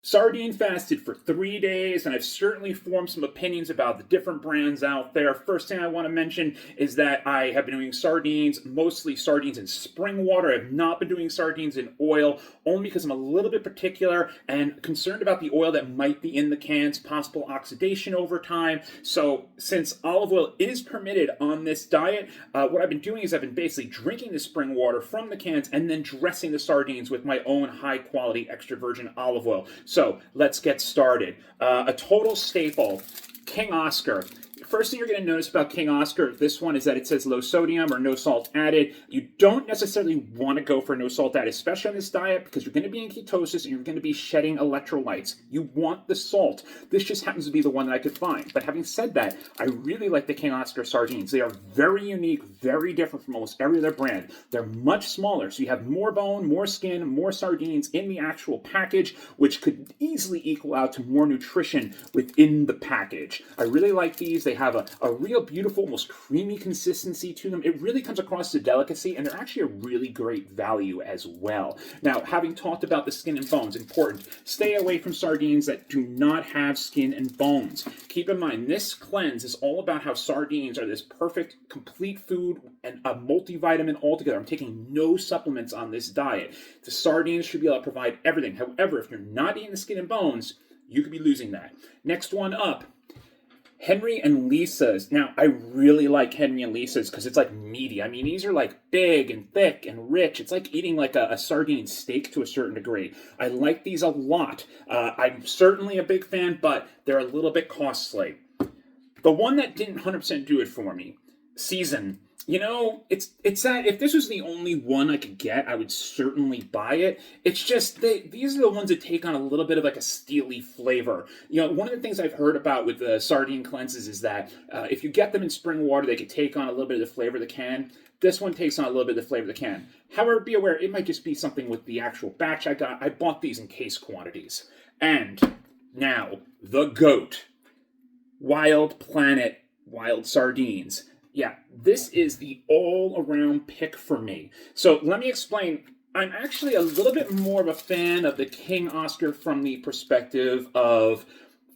Sardine fasted for 3 days, and I've certainly formed some opinions about the different brands out there. First thing I want to mention is that I have been doing sardines, mostly sardines in spring water. I have not been doing sardines in oil, only because I'm a little bit particular and concerned about the oil that might be in the cans, possible oxidation over time. So, since olive oil is permitted on this diet, what I've been doing is I've been basically drinking the spring water from the cans and then dressing the sardines with my own high quality extra virgin olive oil. So let's get started. A total staple, King Oscar. First thing you're going to notice about King Oscar, this one, is that it says low sodium or no salt added. You don't necessarily want to go for no salt added, especially on this diet, because you're going to be in ketosis and you're going to be shedding electrolytes. You want the salt. This just happens to be the one that I could find. But having said that, I really like the King Oscar sardines. They are very unique, very different from almost every other brand. They're much smaller, so you have more bone, more skin, more sardines in the actual package, which could easily equal out to more nutrition within the package. I really like these. They have a real beautiful, almost creamy consistency to them. It really comes across as a delicacy, and they're actually a really great value as well. Now, having talked about the skin and bones, important, stay away from sardines that do not have skin and bones. Keep in mind, this cleanse is all about how sardines are this perfect, complete food and a multivitamin altogether. I'm taking no supplements on this diet. The sardines should be able to provide everything. However, if you're not eating the skin and bones, you could be losing that. Next one up, Henry and Lisa's. Now, I really like Henry and Lisa's because it's like meaty. I mean, these are like big and thick and rich. It's like eating like a sardine steak to a certain degree. I like these a lot. I'm certainly a big fan, but they're a little bit costly. The one that didn't 100% do it for me, Season. You know, it's that if this was the only one I could get, I would certainly buy it. It's just these are the ones that take on a little bit of like a steely flavor. You know, one of the things I've heard about with the sardine cleanses is that if you get them in spring water, they could take on a little bit of the flavor of the can. This one takes on a little bit of the flavor of the can. However, be aware, it might just be something with the actual batch I got. I bought these in case quantities. And now, the GOAT. Wild Planet Wild Sardines. Yeah, this is the all-around pick for me. So let me explain. I'm actually a little bit more of a fan of the King Oscar from the perspective of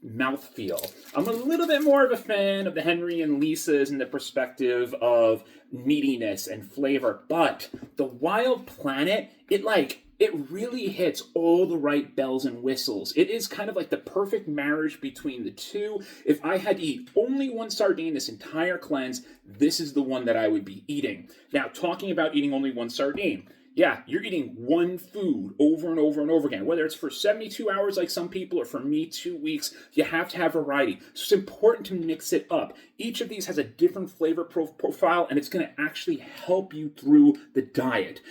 mouthfeel. I'm a little bit more of a fan of the Henry and Lisa's in the perspective of meatiness and flavor. But the Wild Planet, it really hits all the right bells and whistles. It is kind of like the perfect marriage between the two. If I had to eat only one sardine this entire cleanse, this is the one that I would be eating. Now, talking about eating only one sardine, yeah, you're eating one food over and over and over again. Whether it's for 72 hours like some people or for me 2 weeks, you have to have variety. So it's important to mix it up. Each of these has a different flavor profile, and it's going to actually help you through the diet.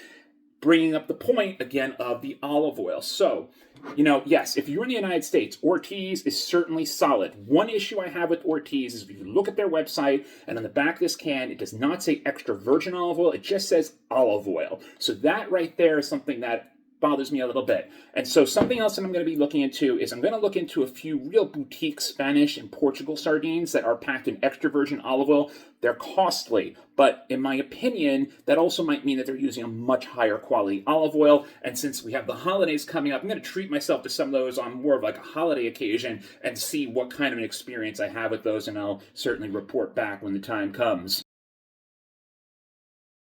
Bringing up the point, again, of the olive oil. So, yes, if you're in the United States, Ortiz is certainly solid. One issue I have with Ortiz is if you look at their website, and on the back of this can, it does not say extra virgin olive oil, it just says olive oil. So that right there is something that bothers me a little bit. And so something else that I'm going to be looking into is I'm going to look into a few real boutique Spanish and Portugal sardines that are packed in extra virgin olive oil. They're costly, but in my opinion, that also might mean that they're using a much higher quality olive oil. And since we have the holidays coming up, I'm going to treat myself to some of those on more of like a holiday occasion and see what kind of an experience I have with those, and I'll certainly report back when the time comes.